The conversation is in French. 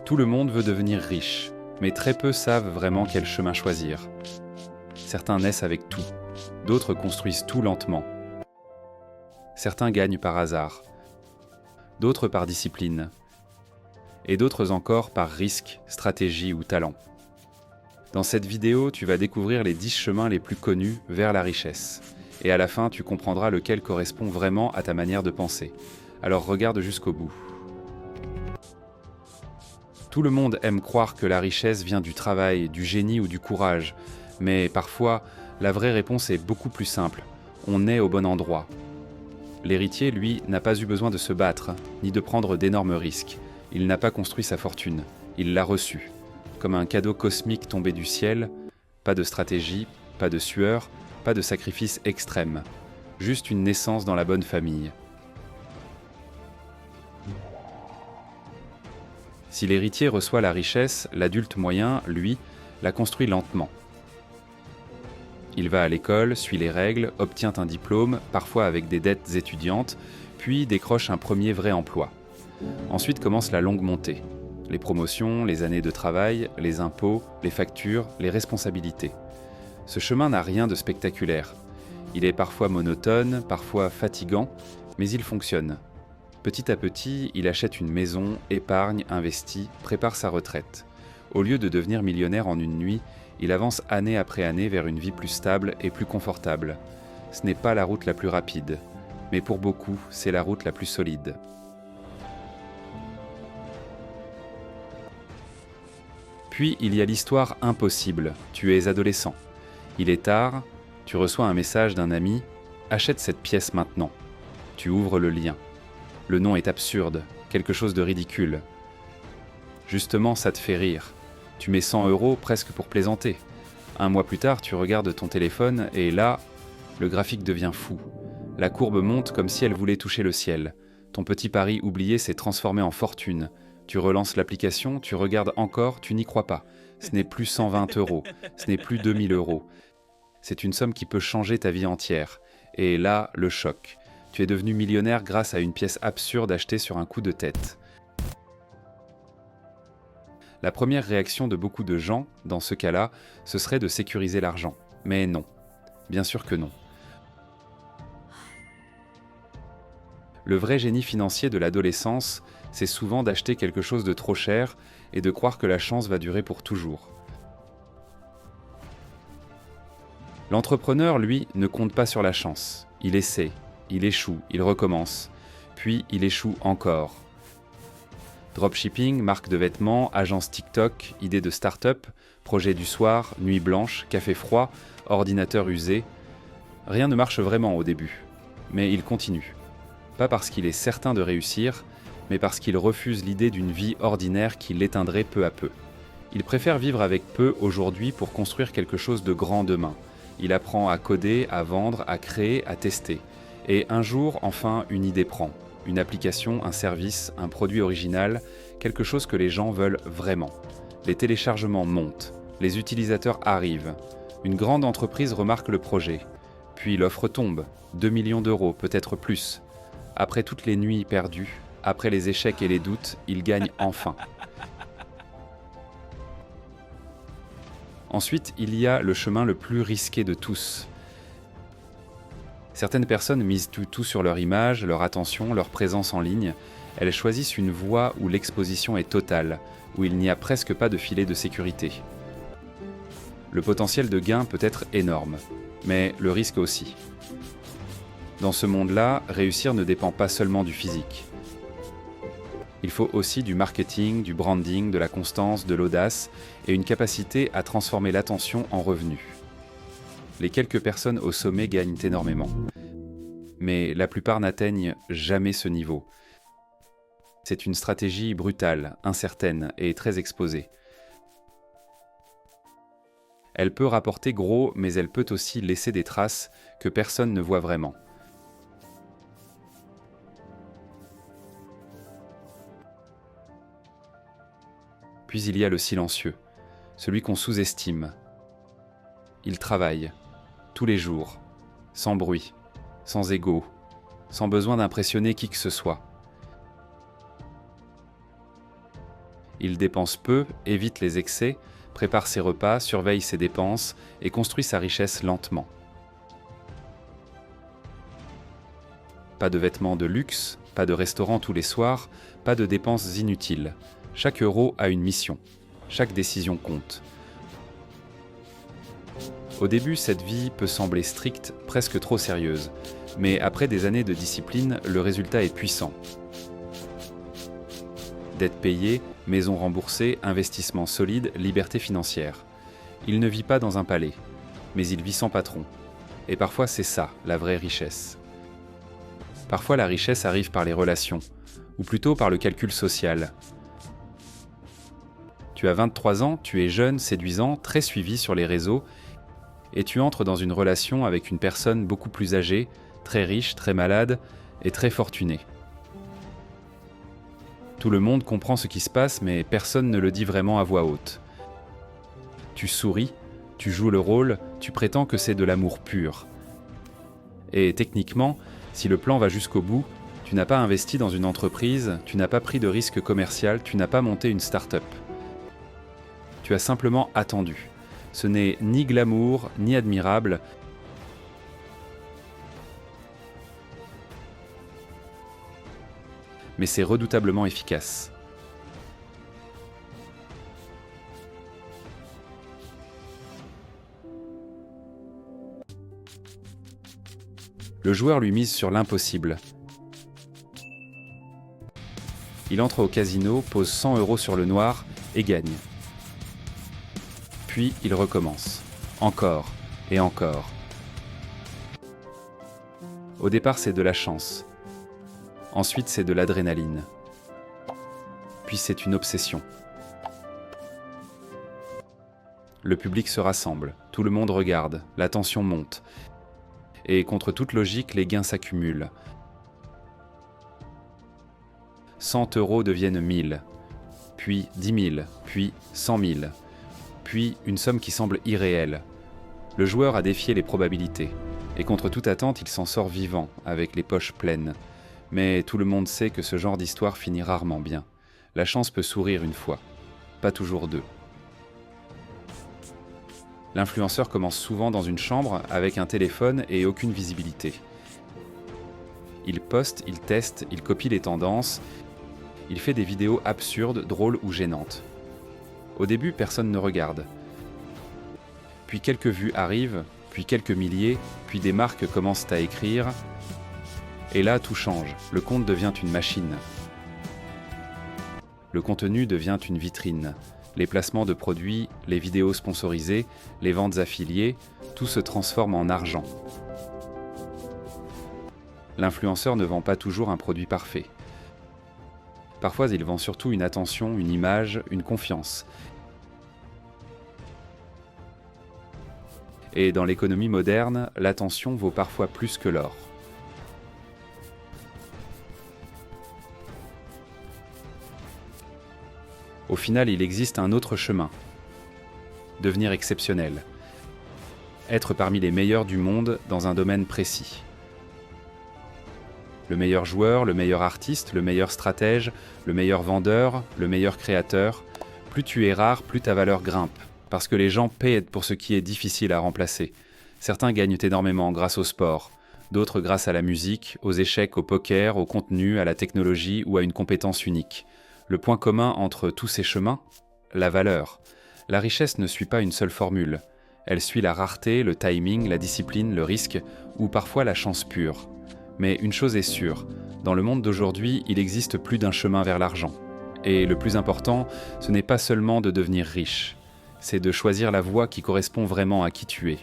Tout le monde veut devenir riche, mais très peu savent vraiment quel chemin choisir. Certains naissent avec tout, d'autres construisent tout lentement. Certains gagnent par hasard, d'autres par discipline, et d'autres encore par risque, stratégie ou talent. Dans cette vidéo, tu vas découvrir les 10 chemins les plus connus vers la richesse. Et à la fin, tu comprendras lequel correspond vraiment à ta manière de penser. Alors regarde jusqu'au bout. Tout le monde aime croire que la richesse vient du travail, du génie ou du courage. Mais parfois, la vraie réponse est beaucoup plus simple. On est au bon endroit. L'héritier, lui, n'a pas eu besoin de se battre, ni de prendre d'énormes risques. Il n'a pas construit sa fortune, il l'a reçue. Comme un cadeau cosmique tombé du ciel, pas de stratégie, pas de sueur, pas de sacrifice extrême. Juste une naissance dans la bonne famille. Si l'héritier reçoit la richesse, l'adulte moyen, lui, la construit lentement. Il va à l'école, suit les règles, obtient un diplôme, parfois avec des dettes étudiantes, puis décroche un premier vrai emploi. Ensuite commence la longue montée. Les promotions, les années de travail, les impôts, les factures, les responsabilités. Ce chemin n'a rien de spectaculaire. Il est parfois monotone, parfois fatigant, mais il fonctionne. Petit à petit, il achète une maison, épargne, investit, prépare sa retraite. Au lieu de devenir millionnaire en une nuit, il avance année après année vers une vie plus stable et plus confortable. Ce n'est pas la route la plus rapide, mais pour beaucoup, c'est la route la plus solide. Puis il y a l'histoire impossible. Tu es adolescent. Il est tard, tu reçois un message d'un ami « Achète cette pièce maintenant ». Tu ouvres le lien. Le nom est absurde, quelque chose de ridicule. Justement, ça te fait rire. Tu mets 100 € presque pour plaisanter. Un mois plus tard, tu regardes ton téléphone et là, le graphique devient fou. La courbe monte comme si elle voulait toucher le ciel. Ton petit pari oublié s'est transformé en fortune. Tu relances l'application, tu regardes encore, tu n'y crois pas. Ce n'est plus 120 €, ce n'est plus 2000 €. C'est une somme qui peut changer ta vie entière. Et là, le choc. Tu es devenu millionnaire grâce à une pièce absurde achetée sur un coup de tête. La première réaction de beaucoup de gens, dans ce cas-là, ce serait de sécuriser l'argent. Mais non. Bien sûr que non. Le vrai génie financier de l'adolescence, c'est souvent d'acheter quelque chose de trop cher et de croire que la chance va durer pour toujours. L'entrepreneur, lui, ne compte pas sur la chance. Il essaie, il échoue, il recommence, puis il échoue encore. Dropshipping, marque de vêtements, agence TikTok, idée de start-up, projet du soir, nuit blanche, café froid, ordinateur usé. Rien ne marche vraiment au début, mais il continue. Pas parce qu'il est certain de réussir, mais parce qu'il refuse l'idée d'une vie ordinaire qui l'éteindrait peu à peu. Il préfère vivre avec peu aujourd'hui pour construire quelque chose de grand demain. Il apprend à coder, à vendre, à créer, à tester. Et un jour, enfin, une idée prend. Une application, un service, un produit original, quelque chose que les gens veulent vraiment. Les téléchargements montent, les utilisateurs arrivent. Une grande entreprise remarque le projet. Puis l'offre tombe, 2 millions €, peut-être plus. Après toutes les nuits perdues, après les échecs et les doutes, il gagne enfin. Ensuite, il y a le chemin le plus risqué de tous. Certaines personnes misent tout sur leur image, leur attention, leur présence en ligne. Elles choisissent une voie où l'exposition est totale, où il n'y a presque pas de filet de sécurité. Le potentiel de gain peut être énorme, mais le risque aussi. Dans ce monde-là, réussir ne dépend pas seulement du physique. Il faut aussi du marketing, du branding, de la constance, de l'audace et une capacité à transformer l'attention en revenus. Les quelques personnes au sommet gagnent énormément. Mais la plupart n'atteignent jamais ce niveau. C'est une stratégie brutale, incertaine et très exposée. Elle peut rapporter gros, mais elle peut aussi laisser des traces que personne ne voit vraiment. Puis il y a le silencieux, celui qu'on sous-estime. Il travaille, tous les jours, sans bruit, sans ego, sans besoin d'impressionner qui que ce soit. Il dépense peu, évite les excès, prépare ses repas, surveille ses dépenses et construit sa richesse lentement. Pas de vêtements de luxe, pas de restaurant tous les soirs, pas de dépenses inutiles. Chaque euro a une mission. Chaque décision compte. Au début, cette vie peut sembler stricte, presque trop sérieuse. Mais après des années de discipline, le résultat est puissant. Dette payée, maison remboursée, investissement solide, liberté financière. Il ne vit pas dans un palais, mais il vit sans patron. Et parfois c'est ça, la vraie richesse. Parfois la richesse arrive par les relations, ou plutôt par le calcul social. Tu as 23 ans, tu es jeune, séduisant, très suivi sur les réseaux, et tu entres dans une relation avec une personne beaucoup plus âgée, très riche, très malade et très fortunée. Tout le monde comprend ce qui se passe, mais personne ne le dit vraiment à voix haute. Tu souris, tu joues le rôle, tu prétends que c'est de l'amour pur. Et techniquement, si le plan va jusqu'au bout, tu n'as pas investi dans une entreprise, tu n'as pas pris de risque commercial, tu n'as pas monté une start-up. Tu as simplement attendu. Ce n'est ni glamour, ni admirable, mais c'est redoutablement efficace. Le joueur lui mise sur l'impossible. Il entre au casino, pose 100 € sur le noir et gagne. Puis il recommence. Encore et encore. Au départ, c'est de la chance. Ensuite, c'est de l'adrénaline. Puis c'est une obsession. Le public se rassemble, tout le monde regarde, la tension monte. Et contre toute logique, les gains s'accumulent. 100 € deviennent 1000, puis 10 000, puis 100 000, puis une somme qui semble irréelle. Le joueur a défié les probabilités, et contre toute attente, il s'en sort vivant, avec les poches pleines. Mais tout le monde sait que ce genre d'histoire finit rarement bien. La chance peut sourire une fois, pas toujours deux. L'influenceur commence souvent dans une chambre avec un téléphone et aucune visibilité. Il poste, il teste, il copie les tendances, il fait des vidéos absurdes, drôles ou gênantes. Au début, personne ne regarde. Puis quelques vues arrivent, puis quelques milliers, puis des marques commencent à écrire. Et là, tout change. Le compte devient une machine. Le contenu devient une vitrine. Les placements de produits, les vidéos sponsorisées, les ventes affiliées, tout se transforme en argent. L'influenceur ne vend pas toujours un produit parfait. Parfois, il vend surtout une attention, une image, une confiance. Et dans l'économie moderne, l'attention vaut parfois plus que l'or. Au final, il existe un autre chemin. Devenir exceptionnel. Être parmi les meilleurs du monde dans un domaine précis. Le meilleur joueur, le meilleur artiste, le meilleur stratège, le meilleur vendeur, le meilleur créateur. Plus tu es rare, plus ta valeur grimpe. Parce que les gens paient pour ce qui est difficile à remplacer. Certains gagnent énormément grâce au sport. D'autres grâce à la musique, aux échecs, au poker, au contenu, à la technologie ou à une compétence unique. Le point commun entre tous ces chemins, la valeur. La richesse ne suit pas une seule formule. Elle suit la rareté, le timing, la discipline, le risque, ou parfois la chance pure. Mais une chose est sûre, dans le monde d'aujourd'hui, il existe plus d'un chemin vers l'argent. Et le plus important, ce n'est pas seulement de devenir riche, c'est de choisir la voie qui correspond vraiment à qui tu es.